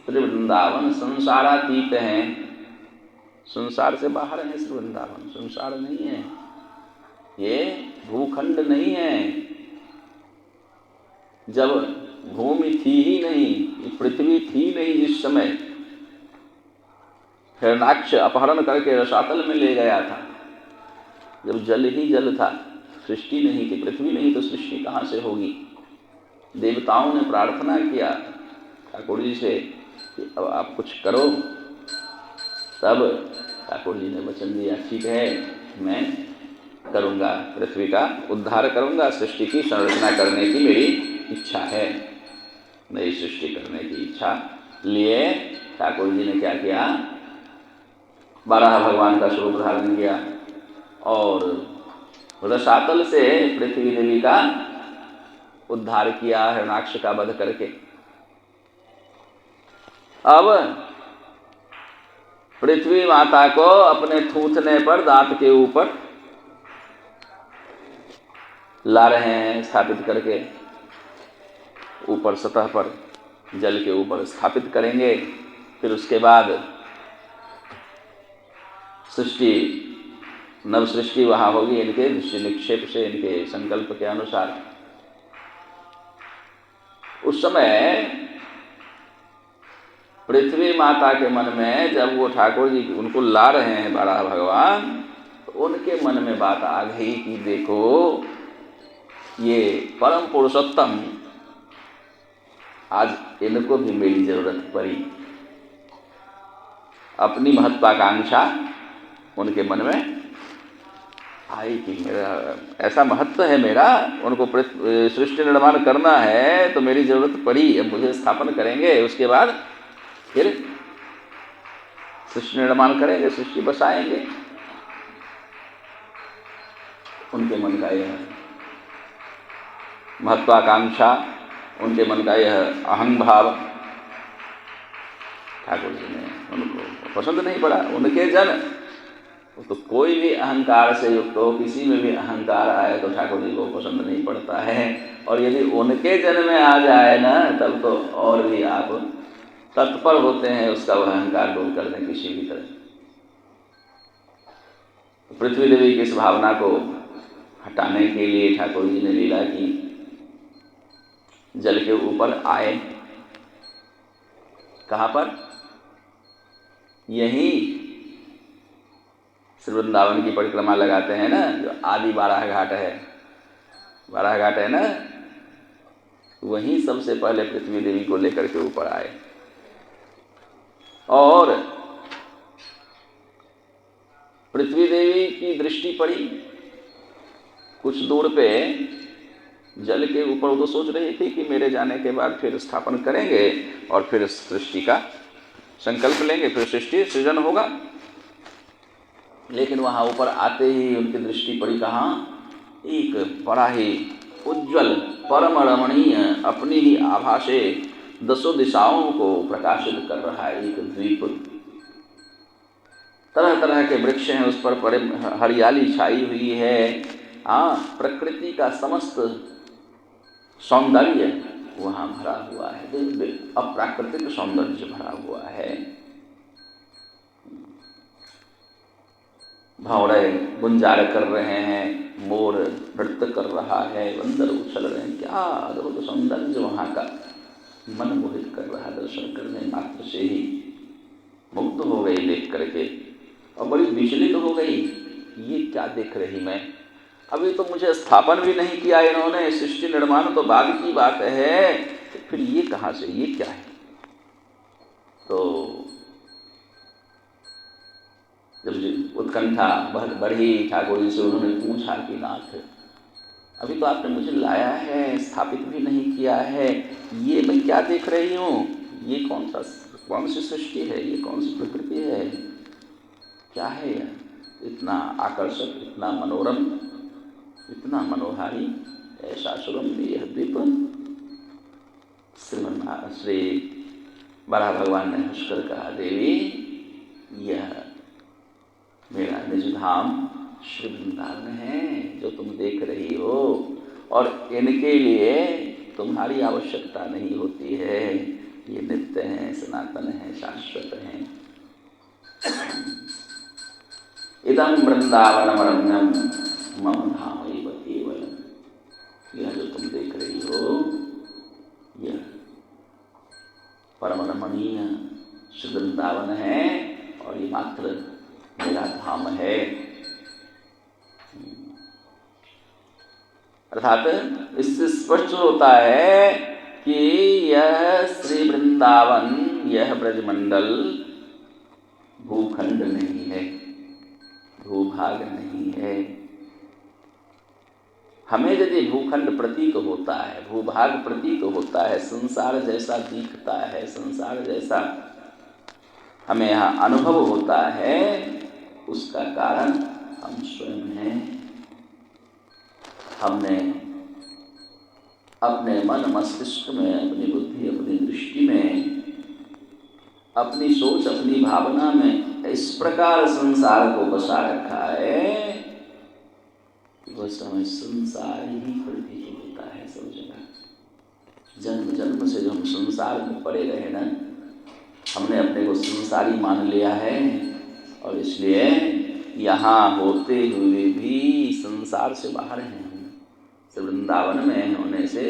श्री वृंदावन संसारातीत हैं, संसार से बाहर है श्री वृंदावन, संसार नहीं है, ये भूखंड नहीं है। जब भूमि थी ही नहीं, पृथ्वी थी नहीं, जिस समय हिरण्याक्ष अपहरण करके रसातल में ले गया था, जब जल ही जल था, सृष्टि नहीं थी, पृथ्वी नहीं तो सृष्टि कहाँ से होगी। देवताओं ने प्रार्थना किया ठाकुर जी से कि अब आप कुछ करो, तब ठाकुर जी ने वचन दिया, ठीक है मैं करूँगा, पृथ्वी का उद्धार करूँगा, सृष्टि की संरचना करने की मेरी इच्छा है। नई सृष्टि करने की इच्छा लिए ठाकुर जी ने क्या किया, बारह भगवान का स्वरूप धारण किया और रसातल से पृथ्वी देवी का उद्धार किया, हिरण्याक्ष का वध करके। अब पृथ्वी माता को अपने थूथने पर, दांत के ऊपर ला रहे हैं, स्थापित करके ऊपर सतह पर जल के ऊपर स्थापित करेंगे। फिर उसके बाद सृष्टि, नव सृष्टि वहाँ होगी इनके दृष्टि निक्षेप से, इनके संकल्प के अनुसार। उस समय पृथ्वी माता के मन में, जब वो ठाकुर जी उनको ला रहे हैं बारह भगवान, तो उनके मन में बात आ गई कि देखो ये परम पुरुषोत्तम, आज इनको भी मेरी जरूरत पड़ी। अपनी महत्वाकांक्षा उनके मन में आई कि मेरा ऐसा महत्व है, मेरा उनको सृष्टि निर्माण करना है, तो मेरी जरूरत पड़ी, अब मुझे स्थापन करेंगे, उसके बाद फिर सृष्टि निर्माण करेंगे, सृष्टि बसाएंगे। उनके मन का यह महत्वाकांक्षा, उनके मन का यह अहं भाव ठाकुर जी ने उनको पसंद नहीं पड़ा। उनके जन तो कोई भी अहंकार से युक्त हो, किसी में भी अहंकार आए तो ठाकुर जी को पसंद नहीं पड़ता है, और यदि उनके जन में आ जाए ना, तब तो और भी आप तत्पर होते हैं उसका वह अहंकार दूर कर दें किसी भी तरह। पृथ्वी देवी की इस भावना को हटाने के लिए ठाकुर जी ने लीला की, जल के ऊपर आए। कहाँ पर? यही श्री वृंदावन की परिक्रमा लगाते हैं ना, जो आदि बारह घाट है, बारह घाट है ना, वहीं सबसे पहले पृथ्वी देवी को लेकर के ऊपर आए। और पृथ्वी देवी की दृष्टि पड़ी कुछ दूर पे जल के ऊपर। वो तो सोच रही थी कि मेरे जाने के बाद फिर स्थापन करेंगे और फिर सृष्टि का संकल्प लेंगे, फिर सृष्टि सृजन होगा। लेकिन वहाँ ऊपर आते ही उनकी दृष्टि पड़ी कहाँ? एक बड़ा ही उज्ज्वल, परम रमणीय, अपनी ही आभा से दसों दिशाओं को प्रकाशित कर रहा है एक द्वीप। तरह तरह के वृक्ष हैं उस पर, बड़े हरियाली छाई हुई है। प्रकृति का समस्त सौंदर्य वहाँ भरा हुआ है, अप्राकृतिक सौंदर्य भरा हुआ है। भौरे गुंजार कर रहे हैं, मोर नृत्य कर रहा है, बंदर उछल रहे हैं। क्या अद्भुत सौंदर्य वहाँ का, मन मोहित कर रहा। दर्शन करने मात्र से ही मुग्ध हो गई देख करके, और बड़ी विचलित हो गई। ये क्या देख रही मैं? अभी तो मुझे स्थापन भी नहीं किया इन्होंने, सृष्टि निर्माण तो बाद की बात है, तो फिर ये कहाँ से, ये क्या है? तो जब उत्कंठा बढ़ी, ठाकुर जी से उन्होंने पूछा कि नाथ, अभी तो आपने मुझे लाया है, स्थापित भी नहीं किया है, ये मैं क्या देख रही हूँ? ये कौन सी सृष्टि है, ये कौन सी प्रकृति है, क्या है यह? इतना आकर्षक, इतना मनोरम, इतना मनोहारी, ऐसा सुरम्य यह द्वीप। श्री बारह भगवान ने हंसकर कहा, देवी यह मेरा निज धाम श्री वृंदावन है जो तुम देख रही हो, और इनके लिए तुम्हारी आवश्यकता नहीं होती है। ये नित्य हैं, सनातन है, शाश्वत है। इदं वृंदावनमरण्यम मम धामैव केवलम। यह जो तुम देख रही हो, यह परम रमणीय श्री वृंदावन है और ये मात्र मेरा धाम है। अर्थात इससे स्पष्ट होता है कि यह श्री वृंदावन, यह ब्रजमंडल भूखंड नहीं है, भूभाग नहीं है। हमें यदि भूखंड प्रतीक होता है, भूभाग प्रतीक होता है, संसार जैसा दिखता है, संसार जैसा हमें यहाँ अनुभव होता है, उसका कारण हम स्वयं हैं। हमने अपने मन मस्तिष्क में, अपनी बुद्धि, अपनी दृष्टि में, अपनी सोच, अपनी भावना में इस प्रकार संसार को बसा रखा है कि वह समय संसार ही प्रतीत होता है सब जगह। जन्म जन्म से जो हम संसार में पड़े रहे ना, हमने अपने को संसारी मान लिया है और इसलिए यहाँ होते हुए भी संसार से बाहर हैं। हम वृंदावन में होने से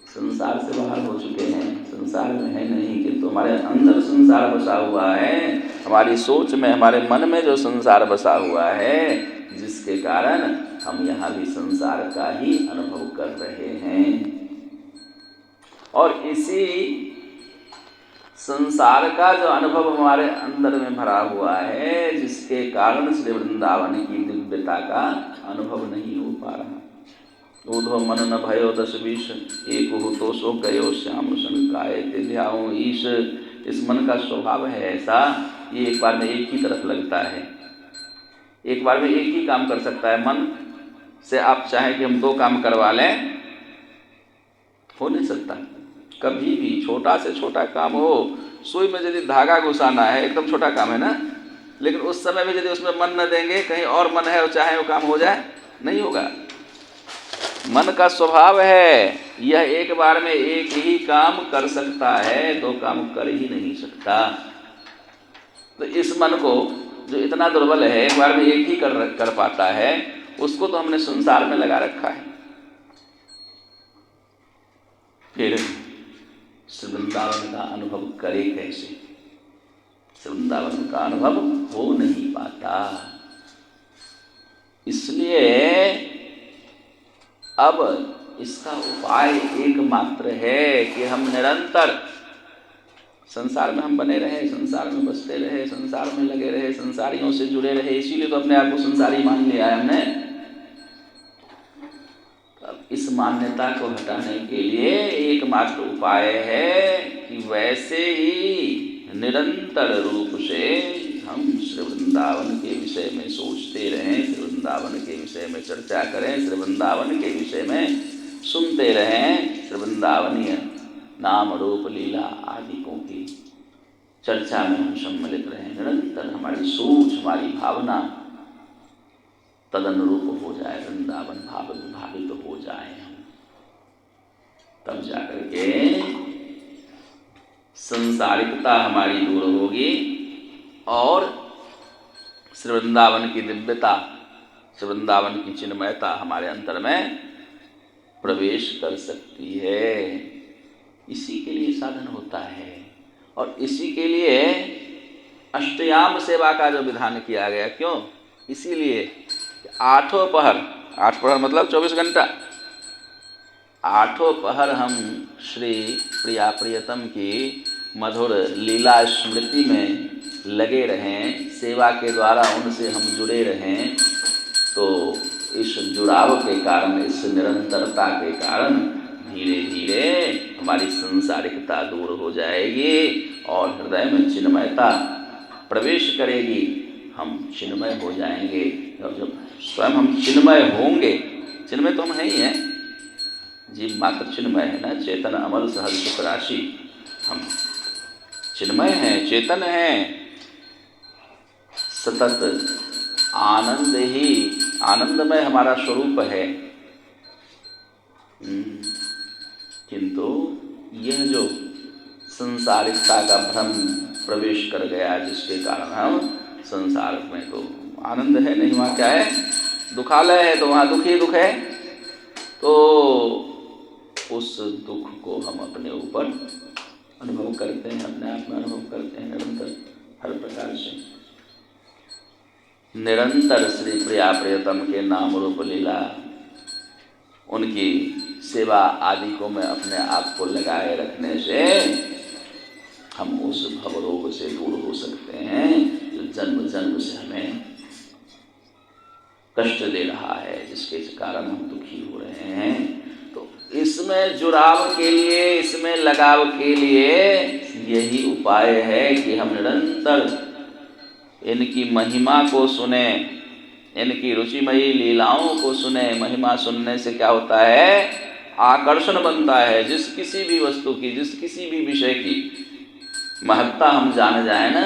संसार से बाहर हो चुके हैं, संसार में है नहीं, किंतु हमारे अंदर संसार बसा हुआ है। हमारी सोच में, हमारे मन में जो संसार बसा हुआ है, जिसके कारण हम यहाँ भी संसार का ही अनुभव कर रहे हैं। और इसी संसार का जो अनुभव हमारे अंदर में भरा हुआ है, जिसके कारण श्री वृंदावन की दिव्यता का अनुभव नहीं हो पा रहा। ऊधो मन न भयो दस बीस, एक हो तो सो गयो श्याम शंकाए ते ध्याओ ईश। इस मन का स्वभाव है ऐसा, ये एक बार में एक ही तरफ लगता है, एक बार में एक ही काम कर सकता है। मन से आप चाहें कि हम 2 काम करवा लें, हो नहीं सकता। कभी भी छोटा से छोटा काम हो, सुई में यदि धागा घुसाना है, एकदम छोटा काम है ना, लेकिन उस समय में यदि उसमें मन न देंगे, कहीं और मन है और चाहे वो काम हो जाए, नहीं होगा। मन का स्वभाव है, यह एक बार में एक ही काम कर सकता है, 2 काम कर ही नहीं सकता। तो इस मन को जो इतना दुर्बल है, एक बार में एक ही कर पाता है, उसको तो हमने संसार में लगा रखा है। फिर वृंदावन का अनुभव करे कैसे? वृंदावन का अनुभव हो नहीं पाता। इसलिए अब इसका उपाय एकमात्र है कि हम निरंतर संसार में हम बने रहे, संसार में बसते रहे, संसार में लगे रहे, संसारियों से जुड़े रहे। इसीलिए तो अपने आप को संसारी मान लिया है हमने। अब इस मान्यता को हटाने के लिए एकमात्र उपाय है कि वैसे ही निरंतर रूप से हम श्री वृंदावन के विषय में सोचते रहें, श्री वृंदावन के विषय में चर्चा करें, श्री वृंदावन के विषय में सुनते रहें। श्री वृंदावनीय नाम रूप लीला आदि को की चर्चा में हम सम्मिलित रहें। निरंतर हमारी सोच, हमारी भावना तदनुरूप हो जाए, वृंदावन भावित हो जाए हम, तब जाकर के संसारिकता हमारी दूर होगी और श्री वृंदावन की दिव्यता, श्री वृंदावन की चिन्मयता हमारे अंतर में प्रवेश कर सकती है। इसी के लिए साधन होता है और इसी के लिए अष्टयाम सेवा का जो विधान किया गया। क्यों? इसीलिए 8 पहर, 8 पहर मतलब 24 घंटा, 8 पहर हम श्री प्रिया प्रियतम की मधुर लीला स्मृति में लगे रहें, सेवा के द्वारा उनसे हम जुड़े रहें। तो इस जुड़ाव के कारण, इस निरंतरता के कारण धीरे धीरे हमारी संसारिकता दूर हो जाएगी और हृदय में चिन्मयता प्रवेश करेगी। हम चिन्मय हो जाएंगे और जब स्वयं हम चिन्मय होंगे, चिन्मय तो हम हैं ही हैं, जीव मात्र चिन्मय है ना, चेतन अमल सहज सुख राशि। हम चिन्मय हैं, चेतन हैं, सतत आनंद ही आनंदमय हमारा स्वरूप है। किंतु यह जो संसारिकता का भ्रम प्रवेश कर गया, जिसके कारण हम संसार में तो आनंद है नहीं, वहाँ क्या है, दुखालय है, तो वहाँ दुख ही दुख है। तो उस दुख को हम अपने ऊपर अनुभव करते हैं, अपने आप में अनुभव करते हैं निरंतर, हर प्रकार से। निरंतर श्री प्रिया प्रियतम के नाम रूप लीला, उनकी सेवा आदि को मैं अपने आप को लगाए रखने से हम उस भवरोग से दूर हो सकते हैं जो जन्म जन्म से हमें कष्ट दे रहा है, जिसके कारण हम दुखी हो रहे हैं। तो इसमें जुड़ाव के लिए, इसमें लगाव के लिए यही उपाय है कि हम निरंतर इनकी महिमा को सुने, इनकी रुचिमयी लीलाओं को सुने। महिमा सुनने से क्या होता है, आकर्षण बनता है। जिस किसी भी वस्तु की, जिस किसी भी विषय की महत्ता हम जान जाए ना,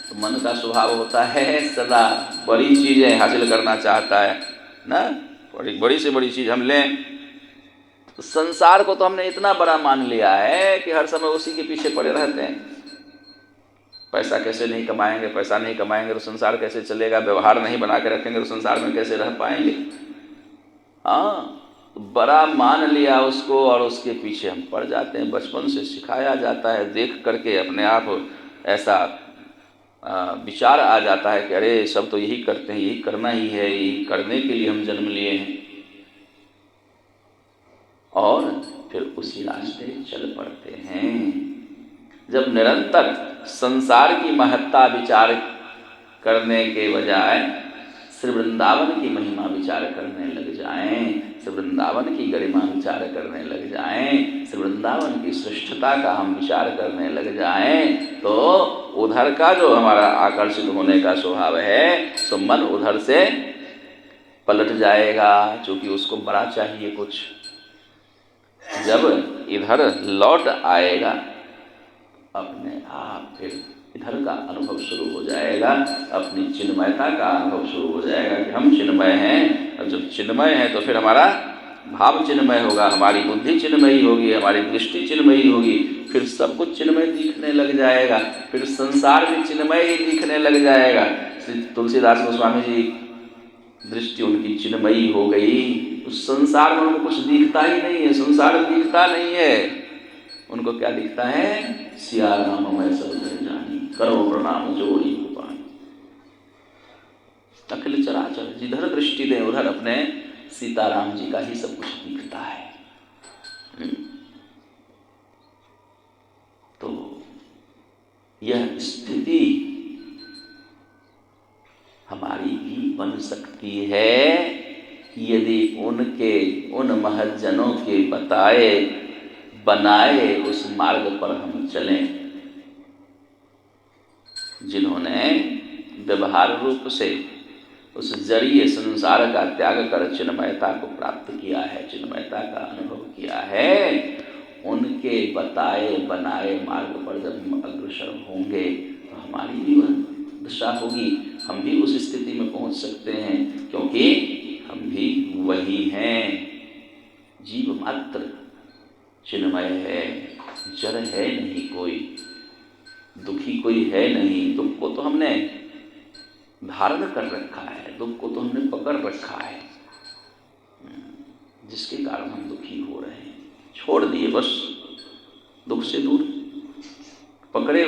तो मन का स्वभाव होता है सदा बड़ी चीज़ें हासिल करना चाहता है ना। बड़ी से बड़ी चीज़ हम लें, तो संसार को तो हमने इतना बड़ा मान लिया है कि हर समय उसी के पीछे पड़े रहते हैं। पैसा कैसे नहीं कमाएंगे, पैसा नहीं कमाएंगे तो संसार कैसे चलेगा, व्यवहार नहीं बना के रखेंगे तो संसार में कैसे रह पाएंगे। हाँ, तो बड़ा मान लिया उसको और उसके पीछे हम पड़ जाते हैं। बचपन से सिखाया जाता है, देख करके अपने आप ऐसा विचार आ जाता है कि अरे सब तो यही करते हैं, यही करना ही है, यही करने के लिए हम जन्म लिए हैं, और फिर उसी रास्ते चल पड़ते हैं। जब निरंतर संसार की महत्ता विचार करने के बजाय श्री वृंदावन की महिमा विचार करने लग जाएं, श्री वृंदावन की गरिमा विचार करने लग जाएं, श्री वृंदावन की श्रेष्ठता का हम विचार करने लग जाएं, तो उधर का जो हमारा आकर्षित होने का स्वभाव है, तो मन उधर से पलट जाएगा, क्योंकि उसको बड़ा चाहिए कुछ। जब इधर लौट आएगा, अपने आप फिर इधर का अनुभव शुरू हो जाएगा, अपनी चिन्मयता का अनुभव शुरू हो जाएगा कि हम चिन्मय हैं। और जब चिन्मय हैं तो फिर हमारा भाव चिन्मय होगा, हमारी बुद्धि चिन्मयी होगी, हमारी दृष्टि चिन्मयी होगी, फिर सब कुछ चिन्मय दिखने लग जाएगा, फिर संसार भी चिन्मय ही दिखने लग जाएगा। श्री तुलसीदास गोस्वामी जी दृष्टि उनकी चिन्मयी हो गई, उस संसार में उनको कुछ दिखता ही नहीं है, संसार दिखता नहीं है। उनको क्या दिखता है, सिया राम मैं सब धर जानी, करो प्रणाम जोड़ी गोपानी। अखिल चराचर जिधर दृष्टि दें उधर अपने सीताराम जी का ही सब कुछ दिखता है। तो यह स्थिति हमारी भी बन सकती है यदि उन महज्जनों के बनाए उस मार्ग पर हम चलें, जिन्होंने व्यवहार रूप से उस जड़ीय संसार का त्याग कर चिन्मयता को प्राप्त किया है, चिन्मयता का अनुभव किया है। उनके बताए बनाए मार्ग पर जब हम अग्रसर होंगे तो हमारी भी वह दशा होगी, हम भी उस स्थिति में पहुंच सकते हैं, क्योंकि हम भी वही हैं। जीव मात्र चिन्मय है, जड़ है नहीं कोई, दुखी कोई है नहीं। दुख को तो हमने धारण कर रखा है, दुख को तो हमने पकड़ रखा है, जिसके कारण हम दुखी हो रहे हैं। छोड़ दिए बस, दुख से दूर, पकड़े